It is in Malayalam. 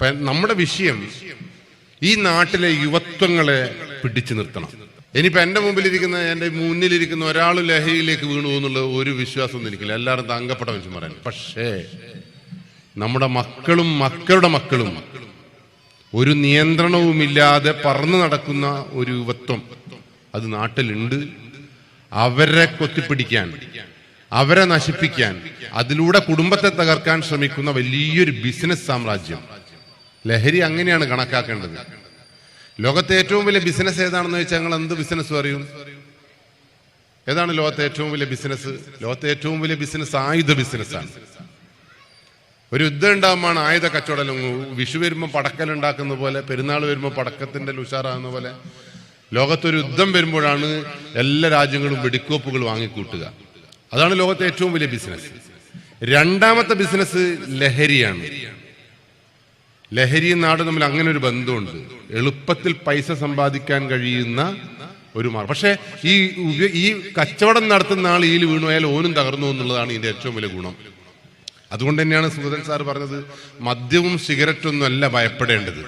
നമ്മുടെ വിഷയം ഈ നാട്ടിലെ യുവത്വങ്ങളെ പിടിച്ചു നിർത്തണം. ഇനിയിപ്പോ എന്റെ മുന്നിലിരിക്കുന്ന ഒരാൾ ലഹരിയിലേക്ക് വീണു എന്നുള്ള ഒരു വിശ്വാസമൊന്നും എനിക്കില്ല. എല്ലാവരും തങ്കപ്പെട്ട മനുഷ്യന്മാരാണ്. പക്ഷേ നമ്മുടെ മക്കളും മക്കളുടെ മക്കളും ഒരു നിയന്ത്രണവുമില്ലാതെ പറന്നു നടക്കുന്ന ഒരു യുവത്വം അത് നാട്ടിലുണ്ട്. അവരെ കൊത്തിപ്പിടിക്കാൻ, അവരെ നശിപ്പിക്കാൻ, അതിലൂടെ കുടുംബത്തെ തകർക്കാൻ ശ്രമിക്കുന്ന വലിയൊരു ബിസിനസ് സാമ്രാജ്യം. ലഹരി അങ്ങനെയാണ് കണക്കാക്കേണ്ടത്. ലോകത്തെ ഏറ്റവും വലിയ ബിസിനസ് ഏതാണെന്ന് വെച്ചാൽ ഞങ്ങൾ എന്ത് ബിസിനസ് പറയും? ഏതാണ് ലോകത്തെ ഏറ്റവും വലിയ ബിസിനസ്? ലോകത്തെ ഏറ്റവും വലിയ ബിസിനസ് ആയുധ ബിസിനസ്സാണ്. ഒരു യുദ്ധം ഉണ്ടാകുമ്പോഴാണ് ആയുധ കച്ചവടം. വിഷു വരുമ്പോൾ പടക്കൽ ഉണ്ടാക്കുന്ന പോലെ, പെരുന്നാൾ വരുമ്പോൾ പടക്കത്തിന്റെ ഉഷാറാകുന്ന പോലെ, ലോകത്തൊരു യുദ്ധം വരുമ്പോഴാണ് എല്ലാ രാജ്യങ്ങളും വെടിക്കോപ്പുകൾ വാങ്ങിക്കൂട്ടുക. അതാണ് ലോകത്തെ ഏറ്റവും വലിയ ബിസിനസ്. രണ്ടാമത്തെ ബിസിനസ് ലഹരിയാണ്. ലഹരിയും നാടും തമ്മിൽ അങ്ങനെ ഒരു ബന്ധമുണ്ട്. എളുപ്പത്തിൽ പൈസ സമ്പാദിക്കാൻ കഴിയുന്ന ഒരു മാർഗം. പക്ഷെ ഈ കച്ചവടം നടത്തുന്ന ആൾ ഇതിൽ വീണുപോയാൽ ഓനും തകർന്നു എന്നുള്ളതാണ് ഇതിന്റെ ഏറ്റവും വലിയ ഗുണം. അതുകൊണ്ട് തന്നെയാണ് സുഗതൻ സാർ പറഞ്ഞത്, മദ്യവും സിഗരറ്റൊന്നും അല്ല ഭയപ്പെടേണ്ടത്,